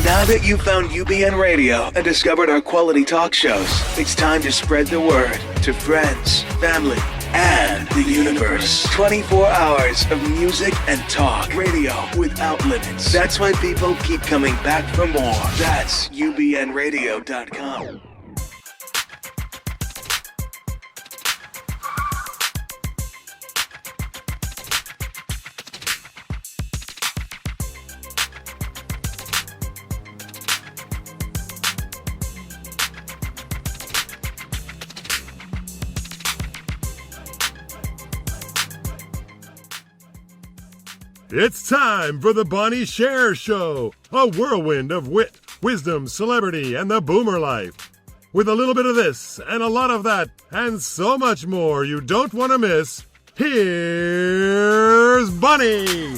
Now that you've found UBN Radio and discovered our quality talk shows, it's time to spread the word to friends, family, and the universe. 24 hours of music and talk. Radio without limits. That's why people keep coming back for more. That's UBNradio.com. It's time for the Bonnie Sher Show, a whirlwind of wit, wisdom, celebrity, and the boomer life. With a little bit of this and a lot of that and so much more you don't want to miss, here's Bonnie.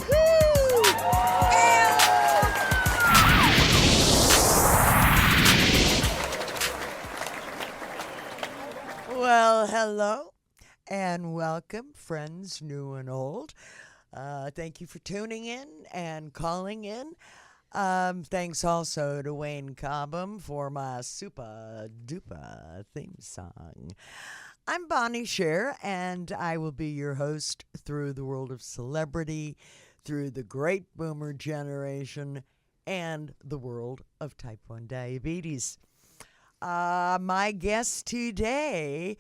Well, hello and welcome, friends new and old. Thank you for tuning in and calling in. Thanks also to Wayne Cobham for my super duper theme song. I'm Bonnie Sher, and I will be your host through the world of celebrity, through the great boomer generation, and the world of type 1 diabetes. My guests today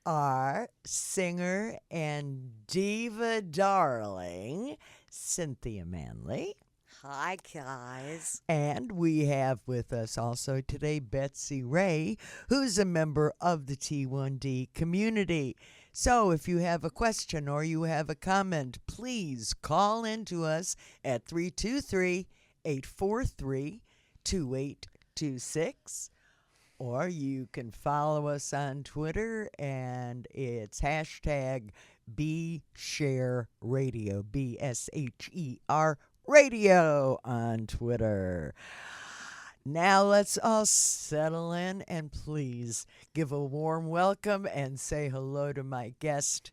are singer and diva darling Cynthia Manley. Hi, guys. And we have with us also today Betsy Ray, who's a member of the T1D community. So if you have a question or you have a comment, please call into us at 323-843-2826. Or you can follow us on Twitter, and it's hashtag BSherRadio, BSHER Radio on Twitter. Now let's all settle in and please give a warm welcome and say hello to my guest,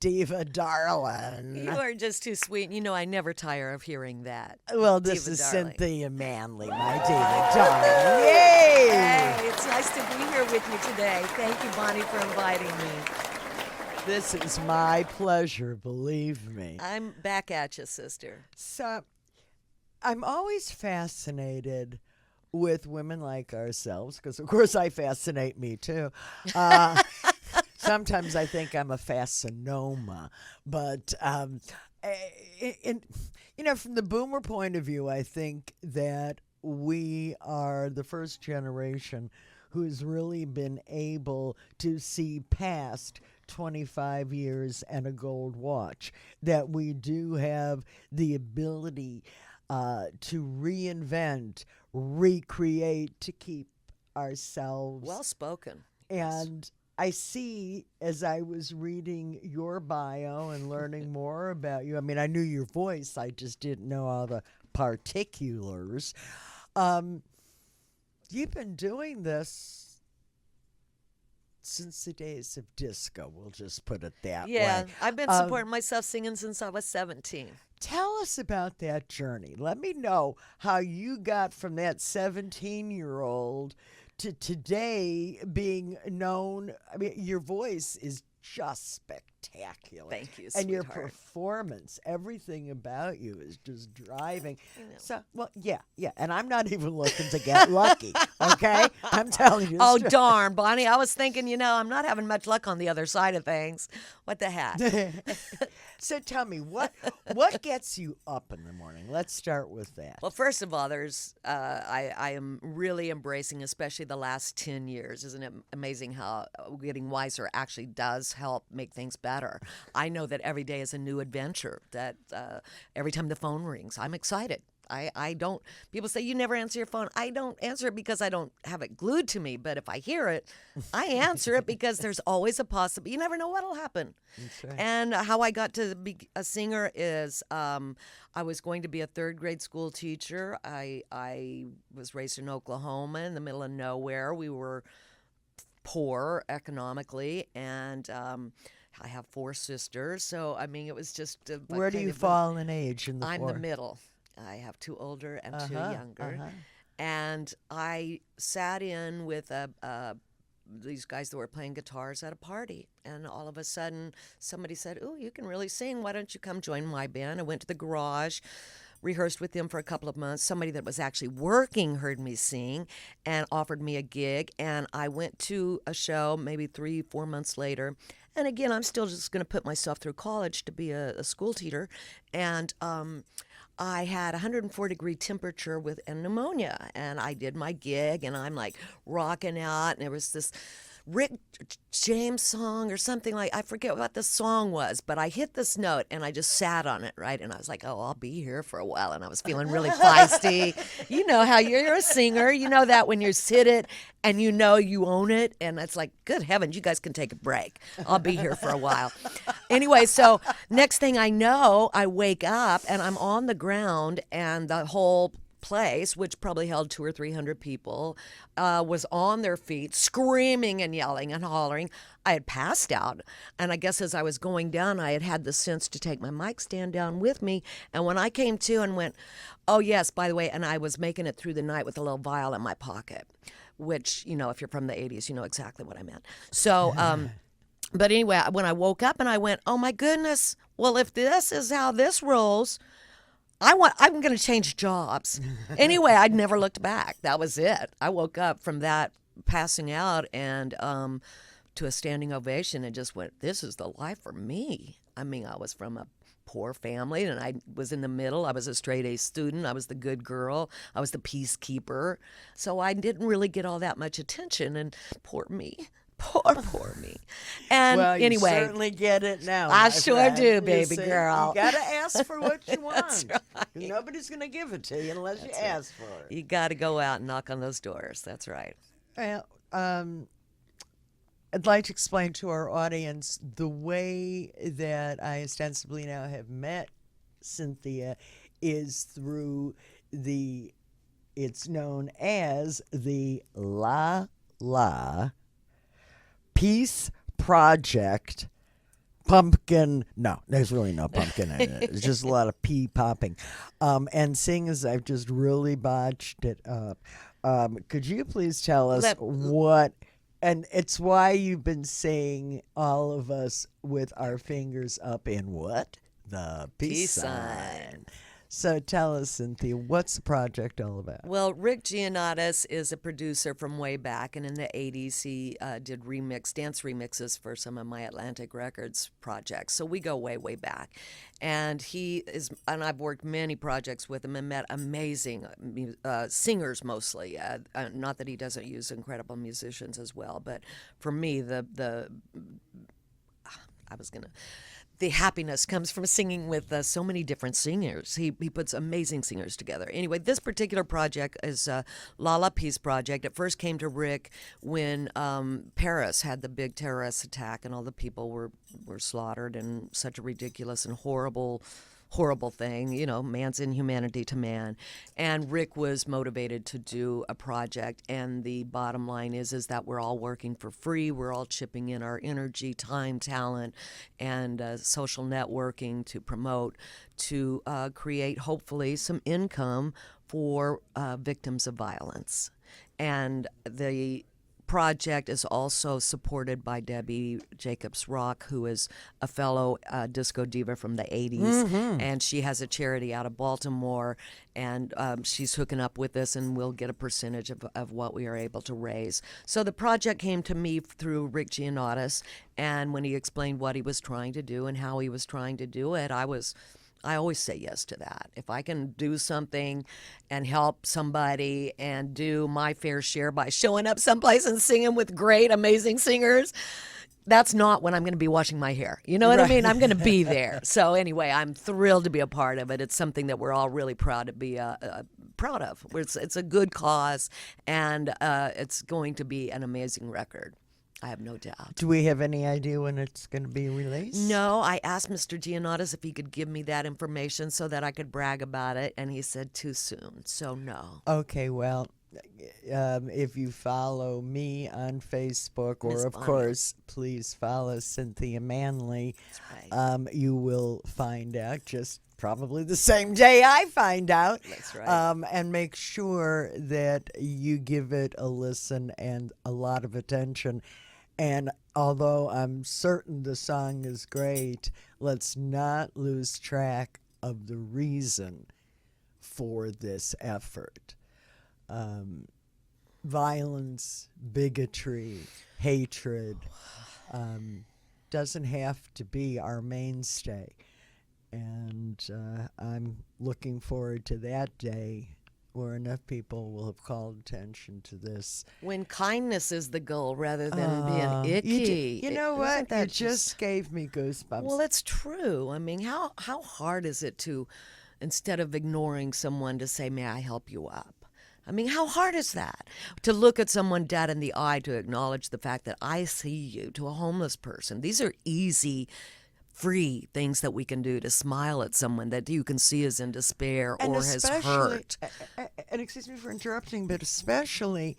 Diva Darling. You are just too sweet. You know, I never tire of hearing that. Well, this Diva is darling. Cynthia Manley, my Diva Darling. Yay! Hey, it's nice to be here with you today. Thank you, Bonnie, for inviting me. This is my pleasure, believe me. I'm back at you, sister. So, I'm always fascinated with women like ourselves, because, of course, I fascinate me, too. Sometimes I think I'm a fascinoma, but, from the boomer point of view, I think that we are the first generation who's really been able to see past 25 years and a gold watch, that we do have the ability to reinvent, recreate, to keep ourselves. Well spoken. And I see, as I was reading your bio and learning more about you, I mean, I knew your voice, I just didn't know all the particulars. You've been doing this since the days of disco, we'll just put it that way. Yeah, I've been supporting myself singing since I was 17. Tell us about that journey. Let me know how you got from that 17-year-old to today being known. I mean, your voice is just spectacular. Thank you, and your sweetheart. performance, everything about you is just driving. So, well, yeah. And I'm not even looking to get lucky, okay? I'm telling you. Oh, straight. darn, Bonnie. I was thinking, I'm not having much luck on the other side of things. What the heck? So tell me, what gets you up in the morning? Let's start with that. Well, first of all, I am really embracing, especially the last 10 years. Isn't it amazing how getting wiser actually does help make things better? I know that every day is a new adventure, that every time the phone rings, I'm excited. I don't, people say, you never answer your phone. I don't answer it because I don't have it glued to me. But if I hear it, I answer it because there's always a possibility. You never know what'll happen. That's right. And how I got to be a singer is I was going to be a third grade school teacher. I was raised in Oklahoma in the middle of nowhere. We were poor economically, and I have 4 sisters. So, I mean, it was just... Where do you fall in age in the I'm 4? the middle. I have 2 older and 2 younger. And I sat in with these guys that were playing guitars at a party. And all of a sudden, somebody said, "Ooh, you can really sing. Why don't you come join my band?" I went to the garage, rehearsed with them for a couple of months. Somebody that was actually working heard me sing and offered me a gig. And I went to a show maybe 3-4 months later. And again, I'm still just going to put myself through college to be a school teacher. And I had 104-degree temperature and pneumonia. And I did my gig, and I'm like rocking out. And there was this Rick James song or something, like, I forget what the song was, but I hit this note and I just sat on it, right? And I was like, oh, I'll be here for a while. And I was feeling really feisty. You know how you're a singer. You know that when you hit it and you know you own it. And it's like, good heavens, you guys can take a break. I'll be here for a while. Anyway, so next thing I know, I wake up and I'm on the ground, and the whole place, which probably held 200 or 300 people, was on their feet, screaming and yelling and hollering. I had passed out, and I guess as I was going down, I had had the sense to take my mic stand down with me. And when I came to and went, oh yes, by the way, and I was making it through the night with a little vial in my pocket, which, you know, if you're from the 80s, you know exactly what I meant. So, but anyway, when I woke up and I went, oh my goodness, well, if this is how this rolls, I'm going to change jobs. Anyway, I'd never looked back. That was it. I woke up from that passing out and to a standing ovation and just went, this is the life for me. I mean, I was from a poor family, and I was in the middle. I was a straight A student. I was the good girl. I was the peacekeeper. So I didn't really get all that much attention, and poor me. Poor me. And well, anyway, you certainly get it now. I my sure friend. do, You baby see, girl. You gotta ask for what you want. That's right. Nobody's gonna give it to you unless you ask for it. You got to go out and knock on those doors. That's right. Well, I'd like to explain to our audience the way that I ostensibly now have met Cynthia is through it's known as the La La Peace Project pumpkin. No, there's really no pumpkin in it. It's just a lot of pea popping. And seeing as I've just really botched it up, could you please tell us what, and it's why you've been seeing all of us with our fingers up in what? The peace sign. So tell us, Cynthia, what's the project all about? Well, Rick Giannatis is a producer from way back, and in the 80s he did dance remixes for some of my Atlantic Records projects. So we go way, way back. And and I've worked many projects with him and met amazing singers mostly. Not that he doesn't use incredible musicians as well, but for me, the happiness comes from singing with so many different singers. He puts amazing singers together. Anyway, this particular project is Lala Peace Project. It first came to Rick when Paris had the big terrorist attack and all the people were slaughtered in such a ridiculous and horrible thing, you know, man's inhumanity to man. And Rick was motivated to do a project, and the bottom line is that we're all working for free. We're all chipping in our energy, time, talent, and social networking to promote, to create, hopefully, some income for victims of violence. And the project is also supported by Debbie Jacobs Rock, who is a fellow disco diva from the 80s, and she has a charity out of Baltimore, and she's hooking up with us, and we'll get a percentage of what we are able to raise. So the project came to me through Rick Giannatis, and when he explained what he was trying to do and how he was trying to do it, I always say yes to that. If I can do something and help somebody and do my fair share by showing up someplace and singing with great, amazing singers, that's not when I'm going to be washing my hair. You know what I mean? I'm going to be there. So anyway, I'm thrilled to be a part of it. It's something that we're all really proud to be proud of. It's a good cause, and it's going to be an amazing record. I have no doubt. Do we have any idea when it's going to be released? No, I asked Mr. Giannatis if he could give me that information so that I could brag about it, and he said too soon, so no. Okay, well, if you follow me on Facebook, or Miss of Bonnie. course, please follow Cynthia Manley, That's right. you will find out just probably the same day I find out. That's right. And make sure that you give it a listen and a lot of attention. And although I'm certain the song is great, let's not lose track of the reason for this effort. Violence, bigotry, hatred doesn't have to be our mainstay. And I'm looking forward to that day where enough people will have called attention to this. When kindness is the goal rather than being icky. You know Isn't what? You that just gave me goosebumps. Well, it's true. I mean, how hard is it to, instead of ignoring someone, to say, may I help you up? I mean, how hard is that? To look at someone dead in the eye, to acknowledge the fact that I see you, to a homeless person. These are easy, free things that we can do, to smile at someone that you can see is in despair and or has especially, hurt. and excuse me for interrupting, but especially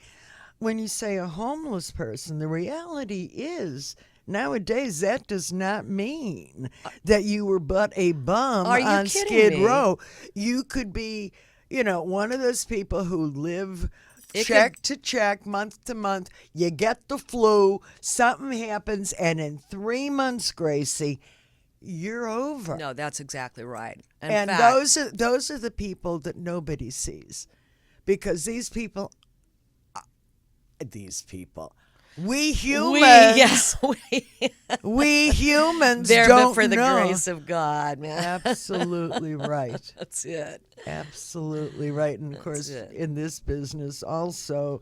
when you say a homeless person, the reality is nowadays that does not mean that you were but a bum Are you on kidding Skid me? Row. You could be, one of those people who live It check to check, month to month. You get the flu, something happens, and in 3 months, Gracie, you're over. No, that's exactly right. In And fact, those are the people that nobody sees, because these people, we humans, we humans they're don't but for the know. grace of God, man. Absolutely right. That's it. Absolutely right. And of course, it. in this business also,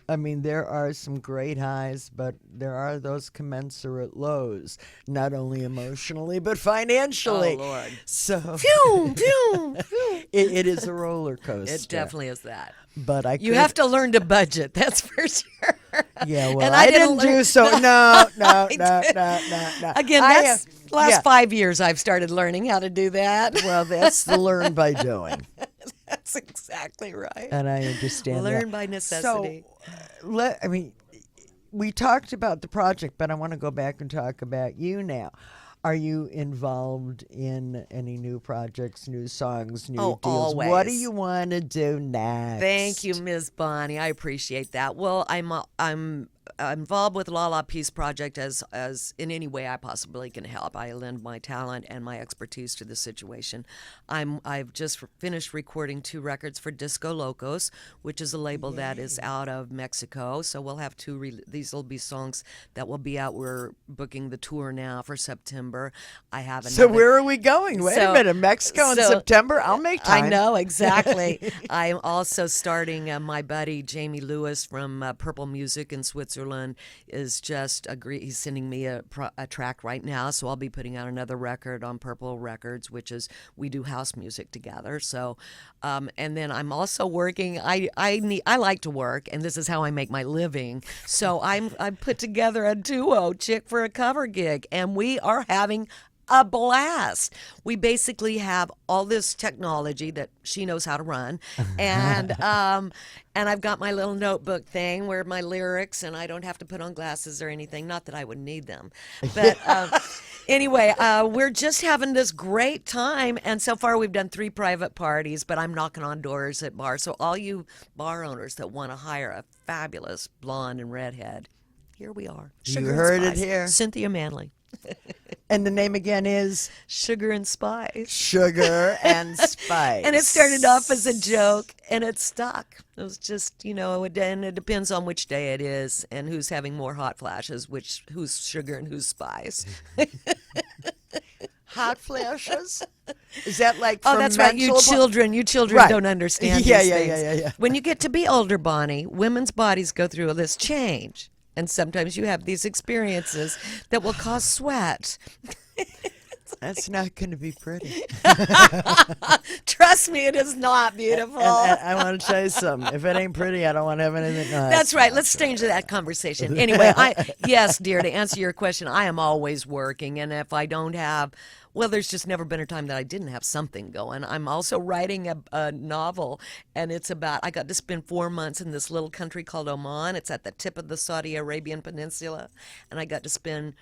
I mean, there are some great highs, but there are those commensurate lows, not only emotionally, but financially. Oh, Lord. So Phew, phew, phew. it is a roller coaster. It definitely is that. But You have to learn to budget, that's for sure. Yeah, well, And I didn't didn't do learn- so. No. Again, I that's have- last yeah. 5 years I've started learning how to do that. Well, that's the learn by doing, That's exactly right. and I understand Learn that. by necessity. So, we talked about the project, but I want to go back and talk about you now. Are you involved in any new projects, new songs, new Oh, deals? What do always. you want to do next? Thank you, Ms. Bonnie. I appreciate that. Well, I'm involved with La La Peace Project as in any way I possibly can help. I lend my talent and my expertise to the situation. I've just finished recording 2 records for Disco Locos, which is a label that is out of Mexico. So we'll have these will be songs that will be out. We're booking the tour now for September. I have another. So where are we going? Wait a So- minute, Mexico in so- September? I'll make time. I know, exactly. I'm also starting, my buddy Jamie Lewis from Purple Music in Switzerland is just he's sending me a track right now, so I'll be putting out another record on Purple Records, which is, we do house music together. So, and then I'm also working, I like to work, and this is how I make my living. So I put together a duo, Chick for a Cover gig, and we are having a blast. We basically have all this technology that she knows how to run, and I've got my little notebook thing where my lyrics, and I don't have to put on glasses or anything. Not that I would need them, but anyway, we're just having this great time. And so far, we've done 3 private parties, but I'm knocking on doors at bars. So all you bar owners that want to hire a fabulous blonde and redhead, here we are. You Sugar and heard it Spice. here. Cynthia Manley. And the name again is Sugar and Spice. Sugar and Spice. And it started off as a joke, and it stuck. It was just, and it depends on which day it is and who's having more hot flashes, who's sugar and who's spice. Hot flashes? Is that like Oh, from that's right. You mental- children Right. don't understand Yeah, these yeah, things. yeah. When you get to be older, Bonnie, women's bodies go through this change. And sometimes you have these experiences that will cause sweat. That's not going to be pretty. Trust me, it is not beautiful. And I want to tell you something. If it ain't pretty, I don't want to have anything. No, That's right. Let's change that conversation. Anyway, yes, dear, to answer your question, I am always working. And if I don't have Well, there's just never been a time that I didn't have something going. I'm also writing a novel, and it's about, I got to spend 4 months in this little country called Oman. It's at the tip of the Saudi Arabian Peninsula, and I got to spend,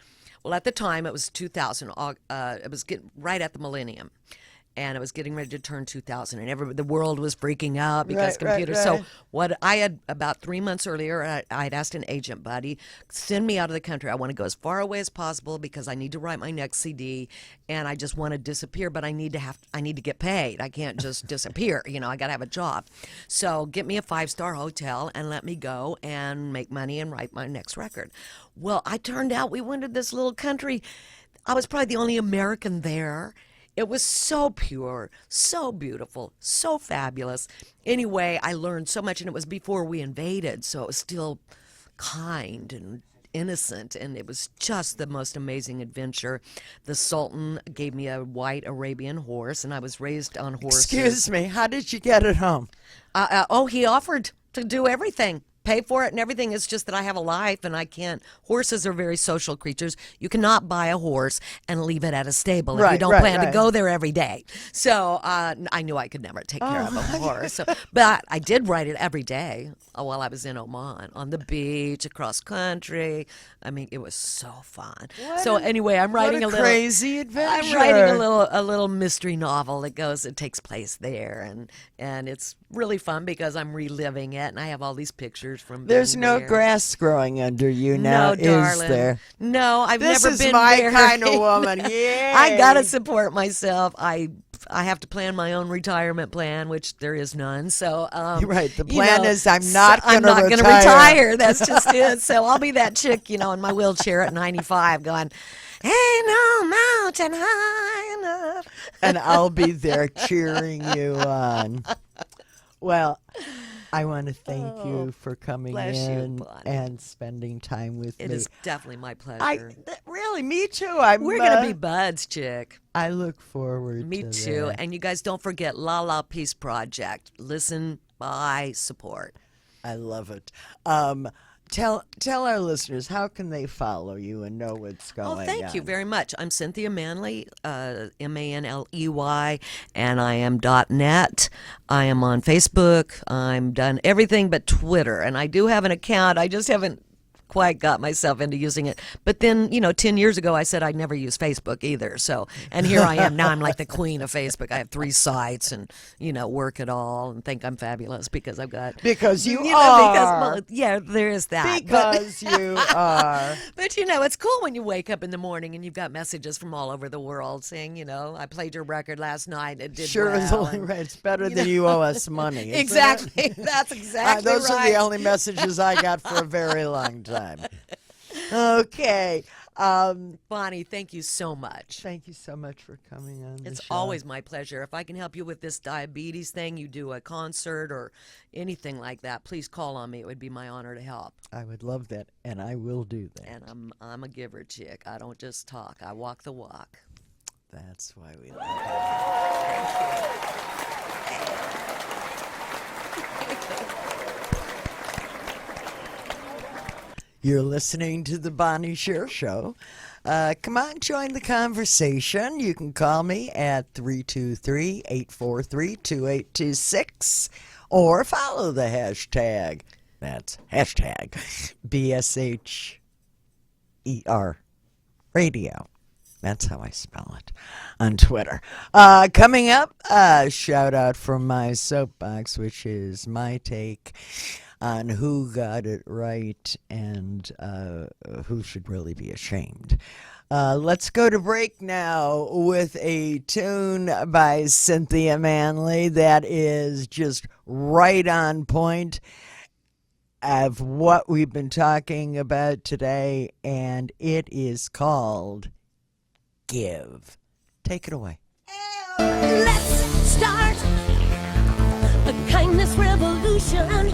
well, at the time it was 2000. It was right at the millennium. And it was getting ready to turn 2000, and the world was freaking out because computers. Right. So what I had about 3 months earlier, I'd asked an agent buddy, send me out of the country. I want to go as far away as possible because I need to write my next CD, and I just want to disappear. But I need to get paid. I can't just disappear. I got to have a job. So get me a 5-star hotel and let me go and make money and write my next record. Well, I turned out we went to this little country. I was probably the only American there. It was so pure, so beautiful, so fabulous. Anyway, I learned so much, and it was before we invaded, so it was still kind and innocent, and it was just the most amazing adventure. The Sultan gave me a white Arabian horse, and I was raised on horses. Excuse me, how did you get it home? He offered to do everything. Pay for it and everything. It's just that I have a life and I can't. Horses are very social creatures. You cannot buy a horse and leave it at a stable if you don't plan to go there every day. So I knew I could never take care of a horse. So, but I did ride it every day while I was in Oman, on the beach, across country. I mean, it was so fun. Anyway, I'm writing what a crazy adventure. I'm writing a little mystery novel that takes place there, and it's really fun because I'm reliving it, and I have all these pictures from. There's being no there. grass growing under you now, no, darling. is there? No, I've This never is been my married. kind of woman. Yeah, I gotta support myself. I have to plan my own retirement plan, which there is none. So right, the plan is I'm not going to retire. That's just it. So I'll be that chick, in my wheelchair at 95, going, "Ain't no mountain high enough," and I'll be there cheering you on. Well, I want to thank you for coming in Bonnie. and spending time with me. It is definitely my pleasure. Really, me too. We're gonna be buds, chick. I look forward Me to too. that. And you guys don't forget La La Peace Project. Listen, buy, support. I love it. Tell our listeners, how can they follow you and know what's going on? Oh, thank you very much. I'm Cynthia Manley, Manley, and I am .net. I am on Facebook. I'm done everything but Twitter, and I do have an account. I just haven't quite got myself into using it. But then, 10 years ago, I said I'd never use Facebook either. So, and here I am now. I'm like the queen of Facebook. I have 3 sites and, work it all and think I'm fabulous because I've got. Because you are. Well, yeah, there is that. Because you are. But, it's cool when you wake up in the morning and you've got messages from all over the world saying, I played your record last night. It did sure well. is only right. It's better than you owe us money. Exactly. That's exactly those right. are the only messages I got for a very long time. Okay. Bonnie, thank you so much. Thank you so much for coming on the It's show. always my pleasure. If I can help you with this diabetes thing, you do a concert or anything like that, please call on me. It would be my honor to help. I would love that, and I will do that. And I'm a giver, chick. I don't just talk. I walk the walk. That's why we love you. You're listening to the Bonnie Sher Show. Come on, join the conversation. You can call me at 323-843-2826 or follow the hashtag. That's hashtag BSHER Radio. That's how I spell it on Twitter. Coming up, a shout out from my soapbox, which is my take on who got it right and who should really be ashamed. Let's go to break now with a tune by Cynthia Manley that is just right on point of what we've been talking about today, and it is called Give. Take it away. Let's start a kindness revolution.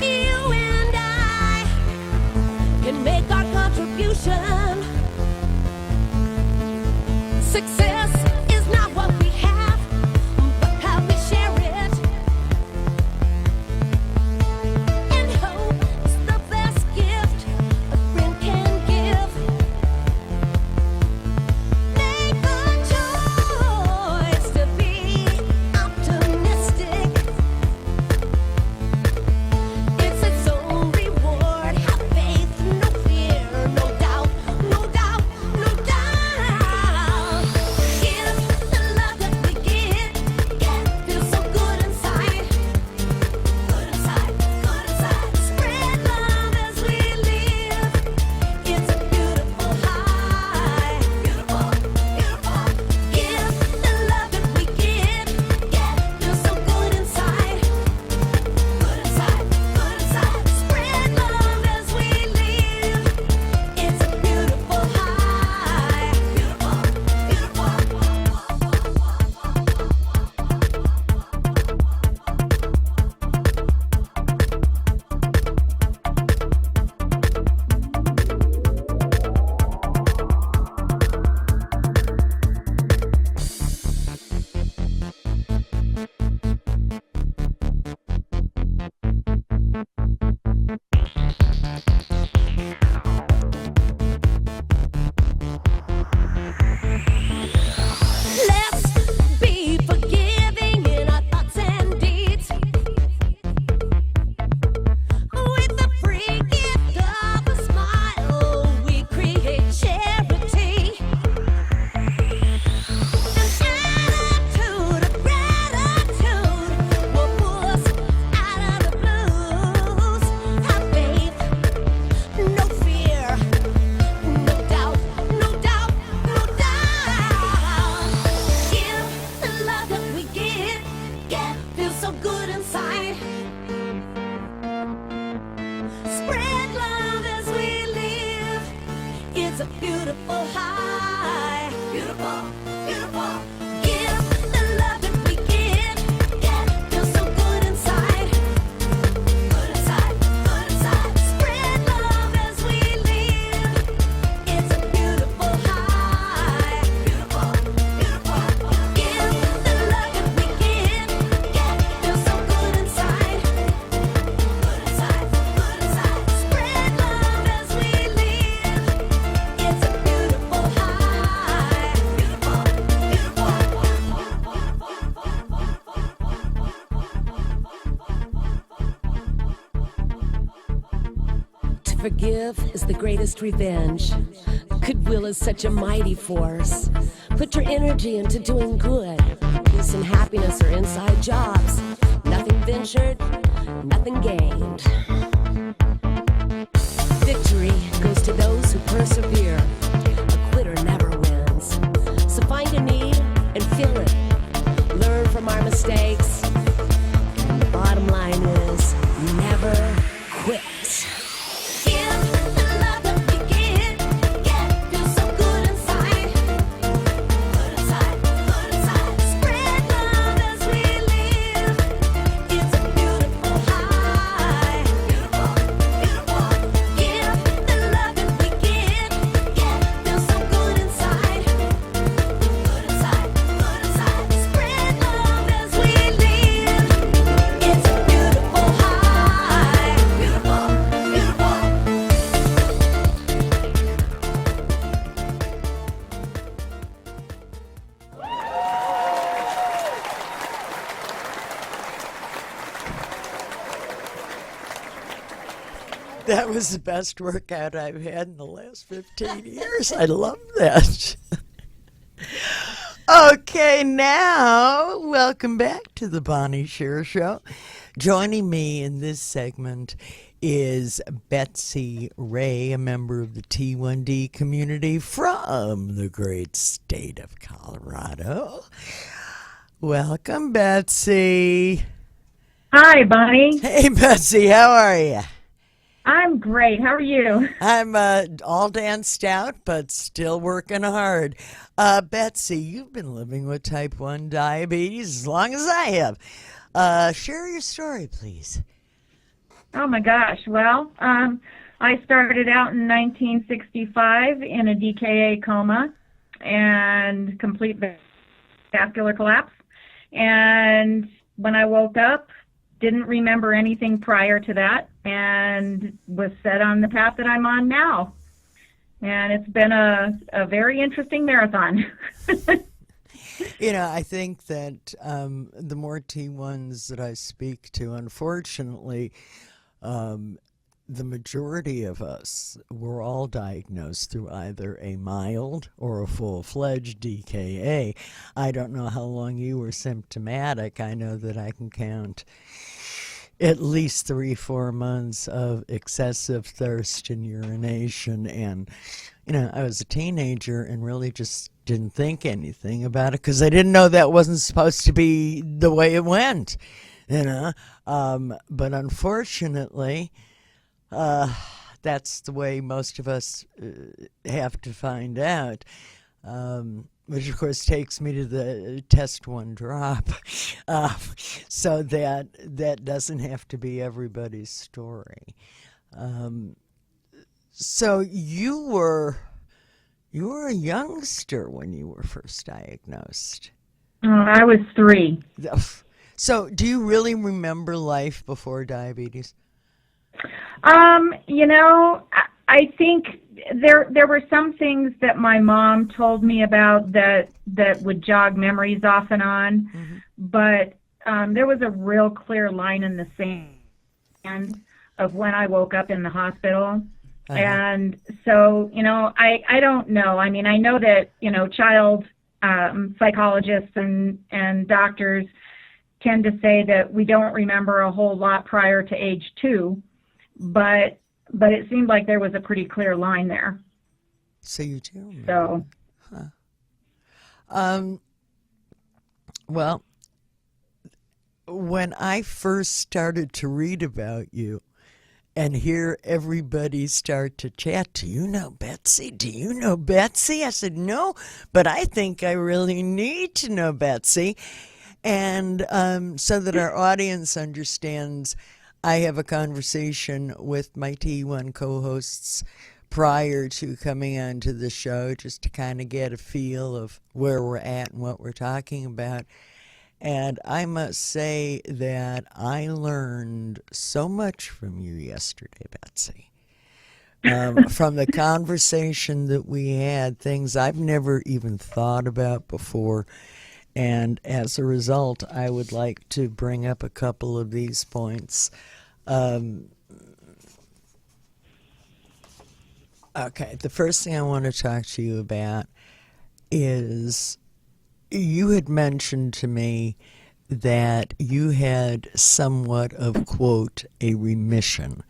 You and I can make our contribution. Success is not what we have, but how we share it. And hope is the best gift a friend can give. beautiful. Give the love that we give. Yeah, feels so good inside. Good inside, good inside. Spread love as we live. It's a beautiful high. Beautiful, beautiful. Give the love that we give. Yeah, feels so good inside. Good inside, good inside. Spread love as we live. It's a beautiful high. Beautiful, To forgive is the greatest revenge. Goodwill is such a mighty force. Put your energy into doing good. Peace and happiness are inside jobs. Nothing ventured, nothing gained. Victory goes to those who persevere. A quitter never wins. So find a need and fill it. Learn from our mistakes. And the bottom line is never quit. Give the love that we give. Yeah, feels so good inside. Good inside, good inside. Spread love as we live. It's a beautiful high. Beautiful, beautiful. Give the love that we give. Yeah, feels so good inside. Good inside, good inside. Spread love as we live. It's a beautiful high. Beautiful, beautiful. That was the best workout I've had in the last 15 years. I love that. Okay, now, welcome back to the Bonnie Sher Show. Joining me in this segment is Betsy Ray, a member of the T1D community from the great state of Colorado. Welcome, Betsy. Hi, Bonnie. Hey, Betsy, how are you? I'm great. How are you? I'm all danced out, but still working hard. Betsy, you've been living with type 1 diabetes as long as I have. Share your story, please. Oh, my gosh. Well, I started out in 1965 in a DKA coma and complete vascular collapse. And when I woke up, didn't remember anything prior to that and was set on the path that I'm on now. And it's been a very interesting marathon. You know, I think that the more T1s that I speak to, unfortunately, the majority of us were all diagnosed through either a mild or a full-fledged DKA. I don't know how long you were symptomatic. I know that I can count at least 3-4 months of excessive thirst and urination. And, you know, I was a teenager and really just didn't think anything about it because I didn't know that wasn't supposed to be the way it went, you know. But unfortunately, that's the way most of us have to find out, which of course takes me to the test one drop, so that doesn't have to be everybody's story. So you were a youngster when you were first diagnosed. I was 3. So do you really remember life before diabetes? You know, I think there were some things that my mom told me about that would jog memories off and on, but there was a real clear line in the sand of when I woke up in the hospital. And so, you know, I don't know. I mean, I know that, you know, child psychologists and doctors tend to say that we don't remember a whole lot prior to age 2, but it seemed like there was a pretty clear line there. So you do remember. So, well, when I first started to read about you and hear everybody start to chat. Do you know Betsy? Do you know Betsy? I said, no, but I think I really need to know Betsy. And so that our audience understands, I have a conversation with my T1 co-hosts prior to coming onto the show just to kind of get a feel of where we're at and what we're talking about. And I must say that I learned so much from you yesterday, Betsy. From the conversation that we had, things I've never even thought about before. And as a result, I would like to bring up a couple of these points. Okay, the first thing I want to talk to you about is you had mentioned to me that you had somewhat of, quote, a remission.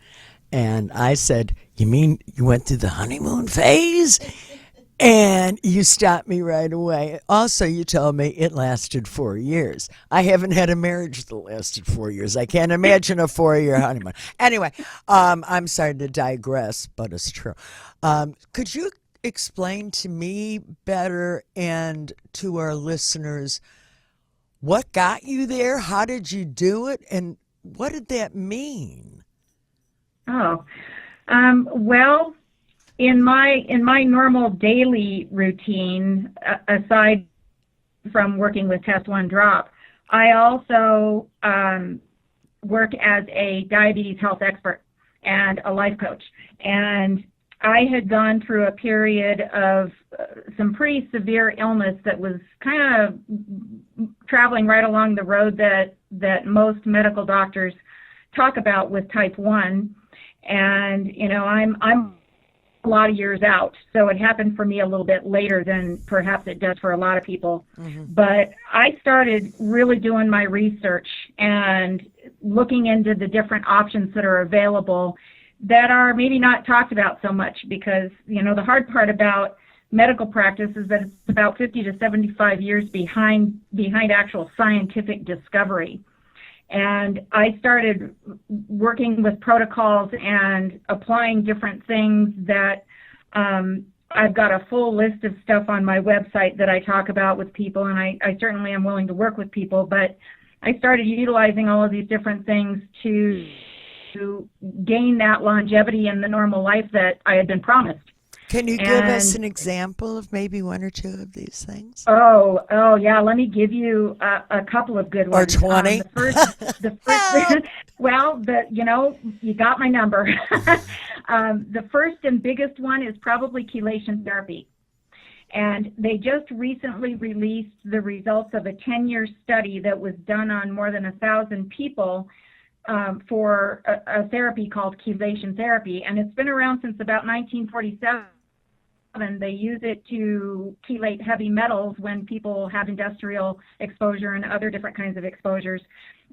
And I said, you mean you went through the honeymoon phase? And you stopped me right away. Also, you told me it lasted 4 years. I haven't had a marriage that lasted 4 years. I can't imagine a 4-year honeymoon. Anyway, I'm sorry to digress, but it's true. Could you explain to me better and to our listeners what got you there? How did you do it? And what did that mean? Oh, well, in my normal daily routine, aside from working with Test One Drop, I also work as a diabetes health expert and a life coach. And I had gone through a period of some pretty severe illness that was kind of traveling right along the road that most medical doctors talk about with type 1. And, you know, I'm a lot of years out, so it happened for me a little bit later than perhaps it does for a lot of people. Mm-hmm. But I started really doing my research and looking into the different options that are available that are maybe not talked about so much, because, you know, the hard part about medical practice is that it's about 50 to 75 years behind actual scientific discovery. And I started working with protocols and applying different things that I've got a full list of stuff on my website that I talk about with people, and I certainly am willing to work with people, but I started utilizing all of these different things to gain that longevity in the normal life that I had been promised. Can you give us an example of maybe one or two of these things? Oh, yeah. Let me give you a couple of good ones. Or 20? The first well, you got my number. The first and biggest one is probably chelation therapy. And they just recently released the results of a 10-year study that was done on more than 1,000 people for a therapy called chelation therapy. And it's been around since about 1947. And they use it to chelate heavy metals when people have industrial exposure and other different kinds of exposures.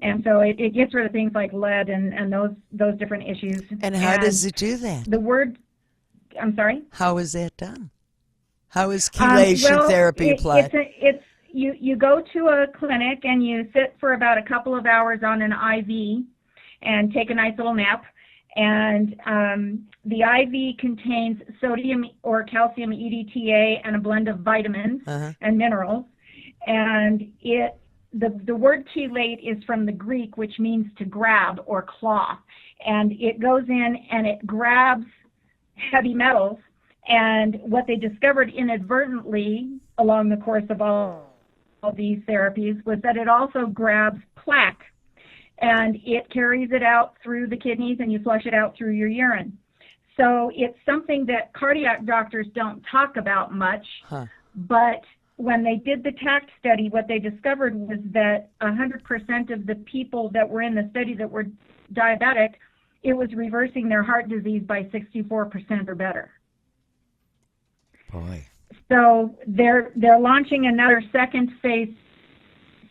And so it gets rid of things like lead and those different issues. And how does it do that? I'm sorry? How is that done? How is chelation therapy applied? You go to a clinic and you sit for about a couple of hours on an IV and take a nice little nap. And the IV contains sodium or calcium EDTA and a blend of vitamins and minerals. And the word chelate is from the Greek, which means to grab or claw. And it goes in and it grabs heavy metals. And what they discovered inadvertently along the course of all these therapies was that it also grabs plaque. And it carries it out through the kidneys and you flush it out through your urine. So it's something that cardiac doctors don't talk about much. But when they did the TACT study, what they discovered was that 100% of the people that were in the study that were diabetic, it was reversing their heart disease by 64% or better. Boy. So they're launching another second phase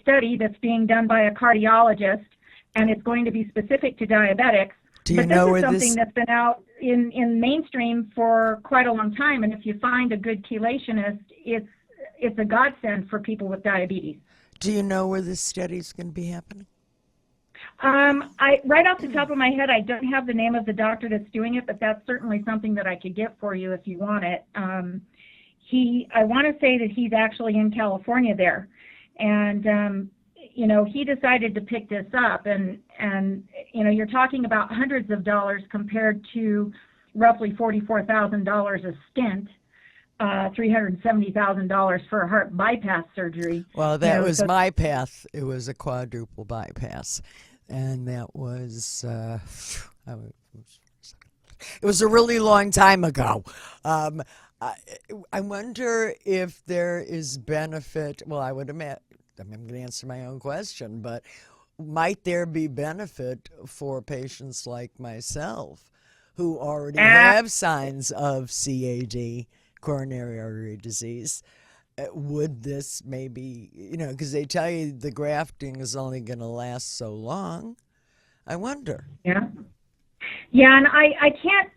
study that's being done by a cardiologist, and it's going to be specific to diabetics. Do you know where this is something that's been out in mainstream for quite a long time, and if you find a good chelationist, it's a godsend for people with diabetes. Do you know where this study is going to be happening? I right off the top of my head, I don't have the name of the doctor that's doing it, but that's certainly something that I could get for you if you want it. I want to say that he's actually in California there, and he decided to pick this up, and you're talking about hundreds of dollars compared to roughly $44,000 a stint. $370,000 for a heart bypass surgery. Well, that was my path. It was a quadruple bypass, and that was it was a really long time ago. I wonder if there is benefit. Well, I would imagine. I'm going to answer my own question, but might there be benefit for patients like myself who already have signs of CAD, coronary artery disease? Would this maybe, because they tell you the grafting is only going to last so long. I wonder. Yeah, and I can't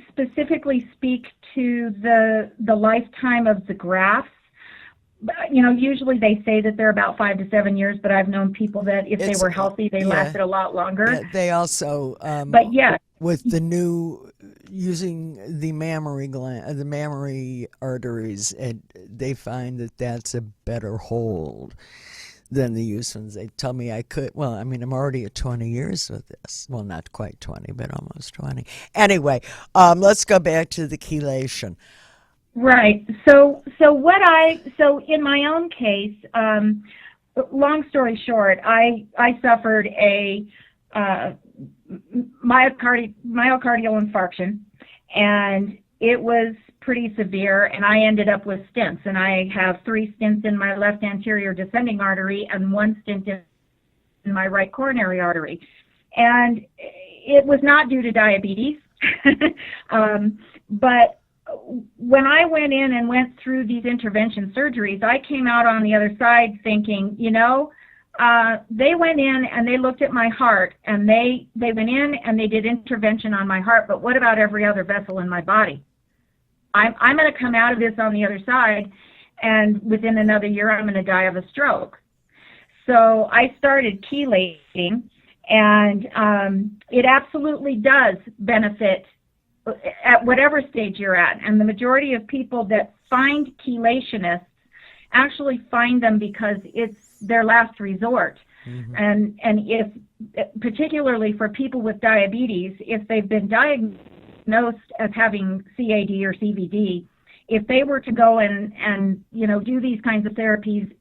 specifically speak to the lifetime of the grafts. Usually they say that they're about 5 to 7 years, but I've known people that if they were healthy, they lasted a lot longer. Yeah, they also, but yeah, with the new using the mammary gland, the mammary arteries, they find that that's a better hold than the used ones. They tell me I could. Well, I mean, I'm already at 20 years with this. Well, not quite 20, but almost 20. Anyway, let's go back to the chelation. Right. So in my own case, long story short, I suffered a myocardial infarction, and it was pretty severe, and I ended up with stents, and I have 3 stents in my left anterior descending artery and 1 stent in my right coronary artery. And it was not due to diabetes, but when I went in and went through these intervention surgeries, I came out on the other side thinking, they went in and they looked at my heart, and they went in and they did intervention on my heart, but what about every other vessel in my body? I'm going to come out of this on the other side, and within another year I'm going to die of a stroke. So I started chelating, and it absolutely does benefit at whatever stage you're at. And the majority of people that find chelationists actually find them because it's their last resort. Mm-hmm. And if, particularly for people with diabetes, if they've been diagnosed as having CAD or CVD, if they were to go and do these kinds of therapies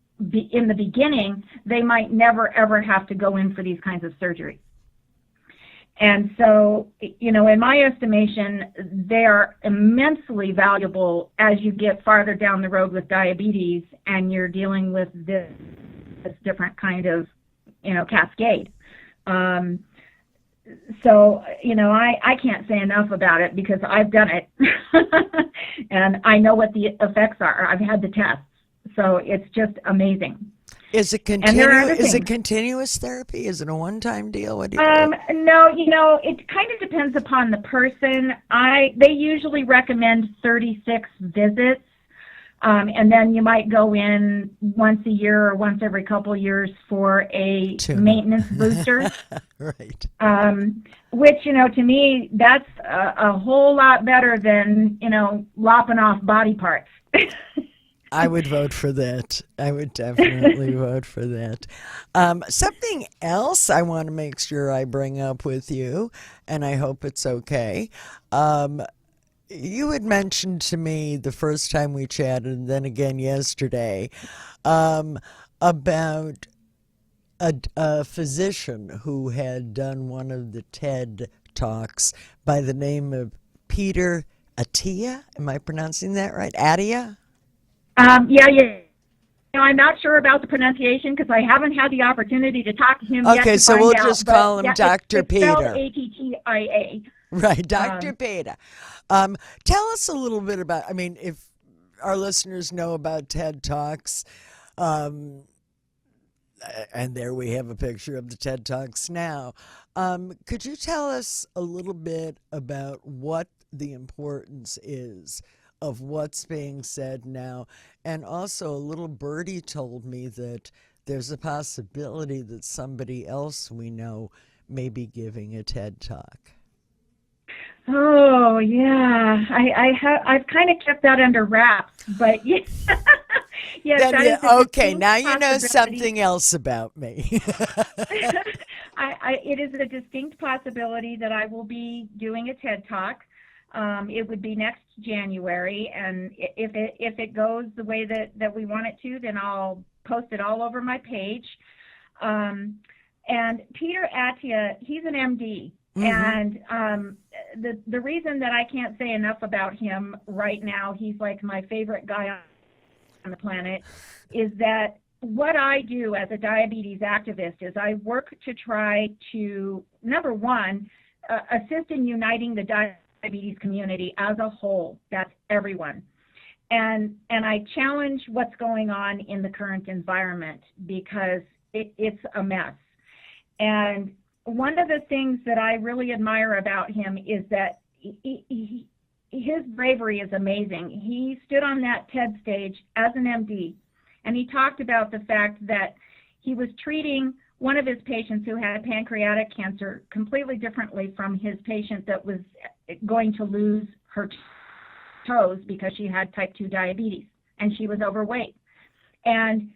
in the beginning, they might never ever have to go in for these kinds of surgeries. And so, in my estimation, they are immensely valuable as you get farther down the road with diabetes and you're dealing with this different kind of, cascade. So, I can't say enough about it because I've done it and I know what the effects are. I've had the tests. So it's just amazing. Is it continuous therapy? Is it a one-time deal? What do you do? No, it kind of depends upon the person. They usually recommend 36 visits, and then you might go in once a year or once every couple of years for a maintenance booster. Right. Which, to me, that's a whole lot better than, lopping off body parts. I would vote for that. I would definitely vote for that. Something else I want to make sure I bring up with you, and I hope it's okay. You had mentioned to me the first time we chatted, and then again yesterday, about a physician who had done one of the TED Talks by the name of Peter Attia. Am I pronouncing that right? Attia? Yeah. I'm not sure about the pronunciation because I haven't had the opportunity to talk to him yet. Okay, so we'll just call him Dr. Peter. It's spelled Attia. Right, Dr. Peter. Tell us a little bit about, if our listeners know about TED Talks, and there we have a picture of the TED Talks now. Could you tell us a little bit about what the importance is of what's being said now? And also, a little birdie told me that there's a possibility that somebody else we know maybe giving a TED Talk? Oh yeah, I've kind of kept that under wraps, but yeah, yes, Then that you- is a okay, distinct now you know possibility. something else about me. It is a distinct possibility that I will be doing a TED Talk. It would be next January, and if it goes the way that we want it to, then I'll post it all over my page. And Peter Attia, he's an MD. And the reason that I can't say enough about him right now, he's like my favorite guy on the planet, is that what I do as a diabetes activist is I work to try to, number one, assist in uniting the diabetes community as a whole. That's everyone. And I challenge what's going on in the current environment because it's a mess. And one of the things that I really admire about him is that his bravery is amazing. He stood on that TED stage as an MD, and he talked about the fact that he was treating one of his patients who had pancreatic cancer completely differently from his patient that was going to lose her toes because she had type 2 diabetes and she was overweight. And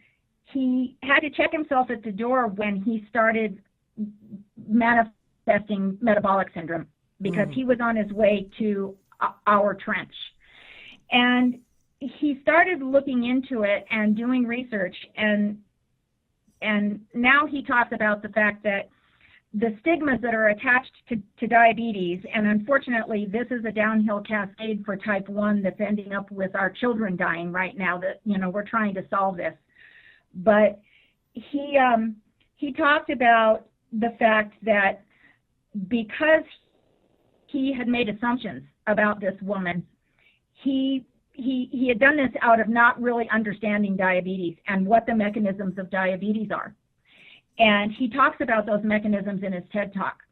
he had to check himself at the door when he started manifesting metabolic syndrome because he was on his way to our trench. And he started looking into it and doing research, and now he talks about the fact that the stigmas that are attached to diabetes, and unfortunately this is a downhill cascade for type 1 that's ending up with our children dying right now, that, you know, we're trying to solve this. But he talked about the fact that because he had made assumptions about this woman, he had done this out of not really understanding diabetes and what the mechanisms of diabetes are. And he talks about those mechanisms in his TED Talk.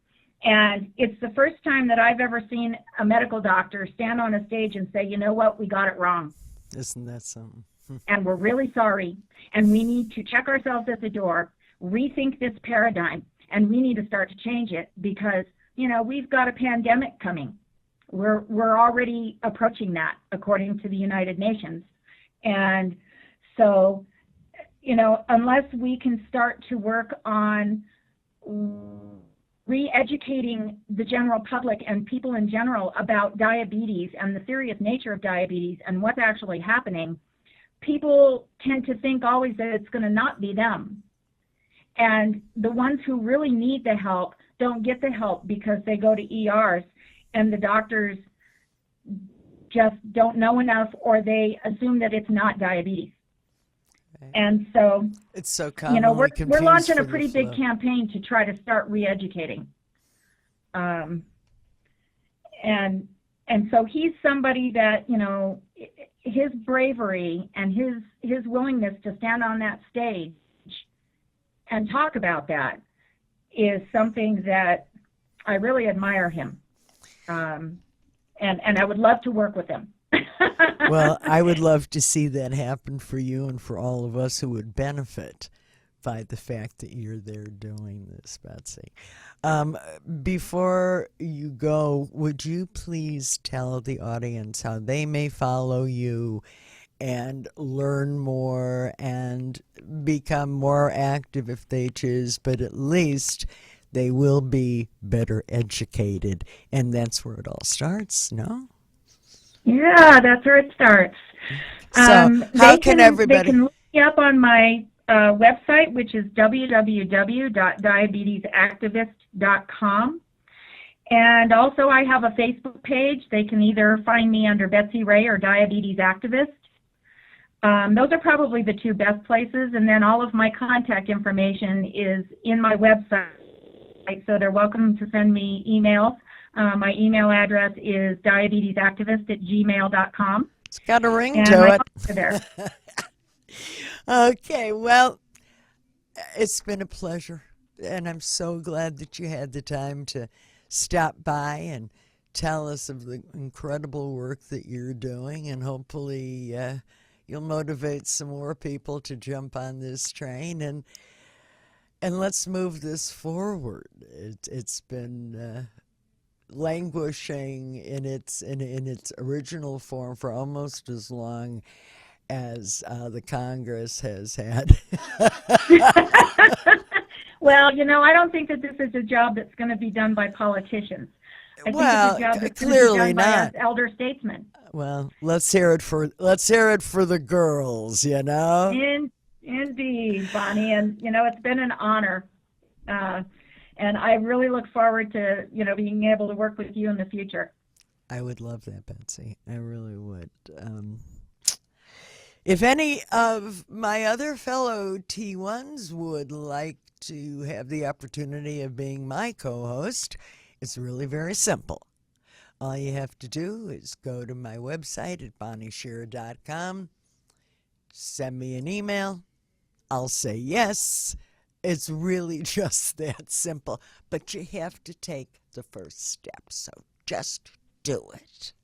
And it's the first time that I've ever seen a medical doctor stand on a stage and say, you know what, we got it wrong. Isn't that something? And we're really sorry. And we need to check ourselves at the door, rethink this paradigm, and we need to start to change it because, you know, we've got a pandemic coming. We're already approaching that according to the United Nations. And so, you know, unless we can start to work on re-educating the general public and people in general about diabetes and the serious nature of diabetes and what's actually happening, people tend to think always that it's going to not be them. And the ones who really need the help don't get the help because they go to ERs and the doctors just don't know enough, or they assume that it's not diabetes. Okay. And so, It's so you commonly know, we're confused launching for a the pretty big flu. campaign to try to start re-educating. And so he's somebody that, you know, his bravery and his willingness to stand on that stage and talk about that is something that I really admire him. And I would love to work with him. Well, I would love to see that happen for you and for all of us who would benefit by the fact that you're there doing this, Betsy. Before you go, would you please tell the audience how they may follow you and learn more and become more active if they choose, but at least they will be better educated, and that's where it all starts, no? Yeah, that's where it starts. So how can everybody... They can look me up on my website, which is www.diabetesactivist.com. And also I have a Facebook page. They can either find me under Betsy Ray or Diabetes Activist. Those are probably the two best places. And then all of my contact information is in my website. So they're welcome to send me emails. My email address is diabetesactivist@gmail.com. It's got a ring And to my it. phones are there. Okay, well, it's been a pleasure, and I'm so glad that you had the time to stop by and tell us of the incredible work that you're doing, and hopefully you'll motivate some more people to jump on this train. And And let's move this forward. It's been languishing in its original form for almost as long as the Congress has had. Well, I don't think that this is a job that's going to be done by politicians. I Well, think it's a job that's going to clearly be done by us not. elder statesmen. Well, let's hear it for the girls. Indeed, Bonnie, and it's been an honor, and I really look forward to being able to work with you in the future. I would love that, Betsy. I really would. If any of my other fellow T1s would like to have the opportunity of being my co-host, it's really very simple. All you have to do is go to my website at bonniesher.com, send me an email. I'll say yes. It's really just that simple. But you have to take the first step, so just do it.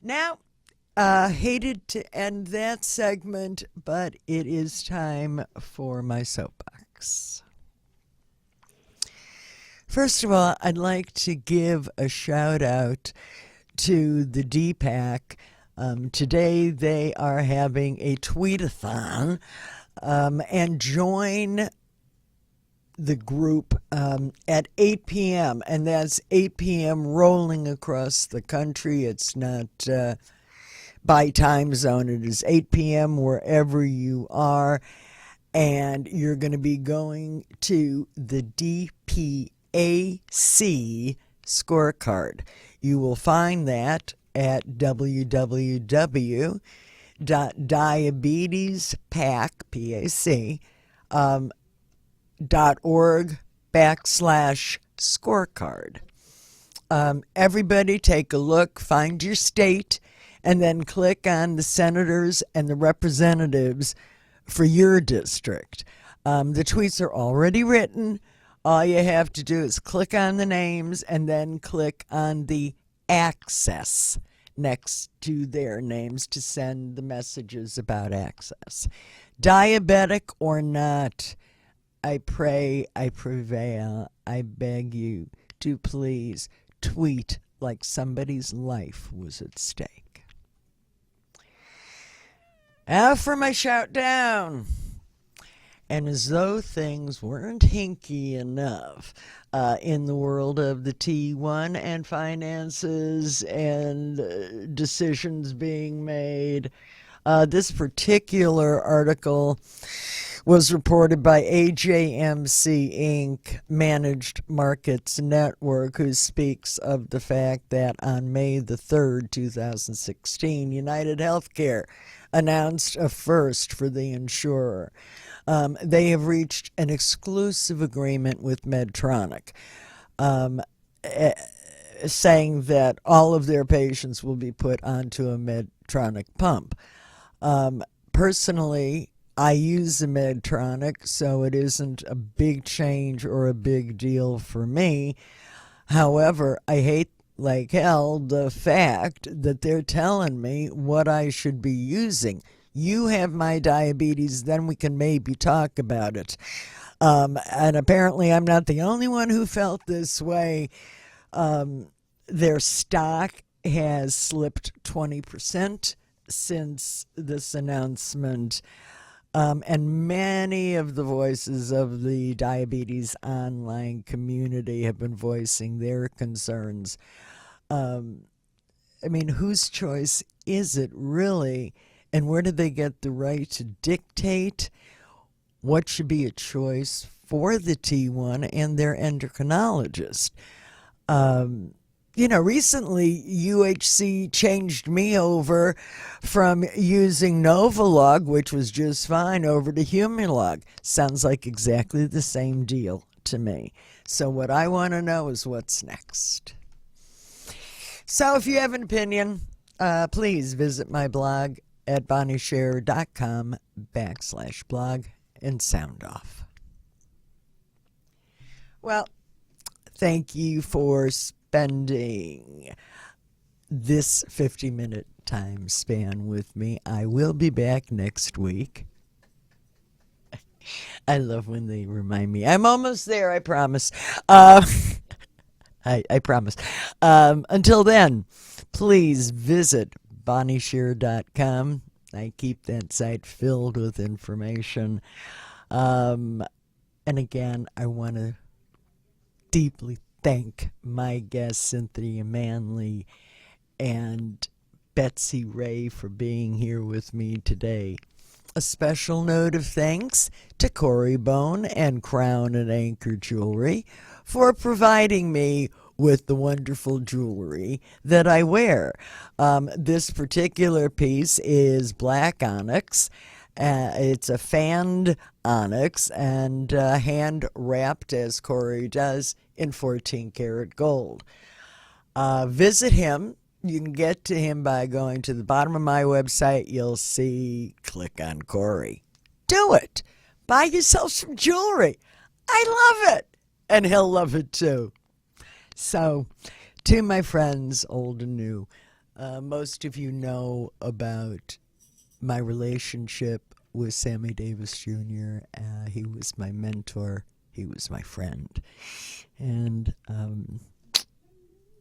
Now, hated to end that segment, but it is time for my soapbox. First of all, I'd like to give a shout out to the DPAC. Today they are having a tweet-a-thon, and join the group at 8 p.m. And that's 8 p.m. rolling across the country. It's not by time zone. It is 8 p.m. wherever you are. And you're going to be going to the DPAC scorecard. You will find that at www.diabetespac.org/scorecard. Everybody take a look, find your state, and then click on the senators and the representatives for your district. The tweets are already written. All you have to do is click on the names and then click on the access next to their names to send the messages about access. Diabetic or not, I pray, I prevail, I beg you to please tweet like somebody's life was at stake. Now for my shout down. And as though things weren't hinky enough in the world of the T1 and finances and decisions being made, this particular article was reported by AJMC Inc., Managed Markets Network, who speaks of the fact that on May the 3rd, 2016, United Healthcare announced a first for the insurer. They have reached an exclusive agreement with Medtronic, saying that all of their patients will be put onto a Medtronic pump. Personally, I use a Medtronic, so it isn't a big change or a big deal for me. However, I hate like hell the fact that they're telling me what I should be using. You have my diabetes, then we can maybe talk about it. And apparently I'm not the only one who felt this way. Their stock has slipped 20% since this announcement. And many of the voices of the diabetes online community have been voicing their concerns. I mean, whose choice is it really? And where do they get the right to dictate what should be a choice for the T1 and their endocrinologist? Recently UHC changed me over from using Novolog, which was just fine, over to Humalog. Sounds like exactly the same deal to me. So what I want to know is what's next. So if you have an opinion, please visit my blog at bonniesher.com/blog and sound off. Well, thank you for spending this 50-minute time span with me. I will be back next week. I love when they remind me. I'm almost there, I promise. I promise. Until then, please visit bonniesher.com. I keep that site filled with information. And again, I want to deeply thank my guests, Cynthia Manley and Betsy Ray, for being here with me today. A special note of thanks to Corey Bone and Crown and Anchor Jewelry for providing me with the wonderful jewelry that I wear. This particular piece is black onyx. It's a fanned onyx and hand wrapped, as Corey does, in 14 karat gold. Visit him. You can get to him by going to the bottom of my website. You'll see, click on Corey. Do it. Buy yourself some jewelry. I love it. And he'll love it too. So, to my friends, old and new, most of you know about my relationship with Sammy Davis Jr. He was my mentor. He was my friend. And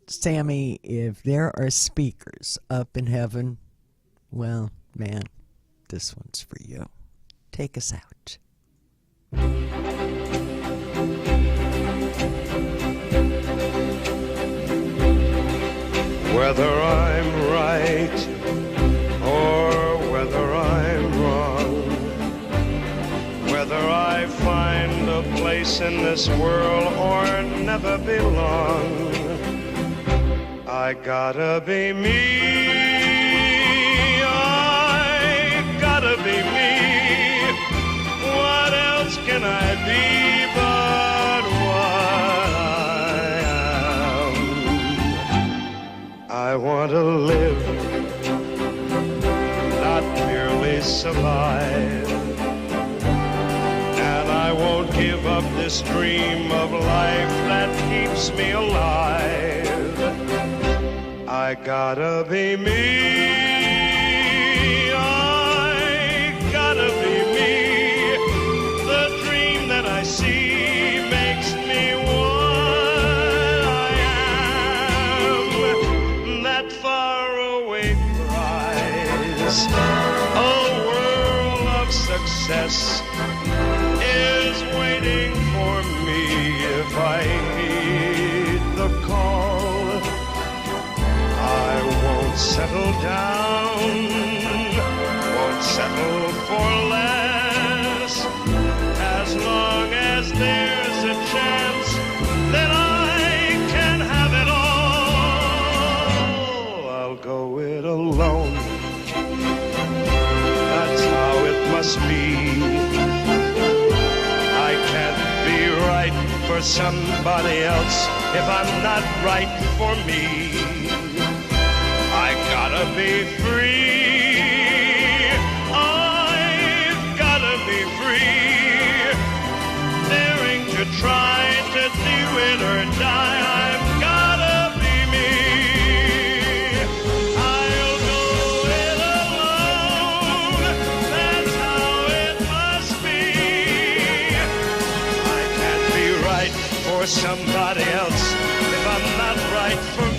Sammy, if there are speakers up in heaven, well, man, this one's for you. Take us out. Whether I'm right or whether I'm wrong, whether I find a place in this world or never belong, I gotta be me. I gotta be me. What else can I be but what I am? I want to live, not merely survive. And I won't give up this dream of life that keeps me alive. I gotta be me. I gotta be me. The dream that I see makes me what I am. That faraway prize, a world of success, is waiting for me if I heed the call. I won't settle down, won't settle for less, as long as there's a chance that I can have it all. I'll go it alone, that's how it must be. I can't be right for somebody else if I'm not right for me. I gotta be free. I've gotta be free. Daring to try to do it or die. I've gotta be me. I'll go it alone. That's how it must be. I can't be right for somebody else if I'm not right for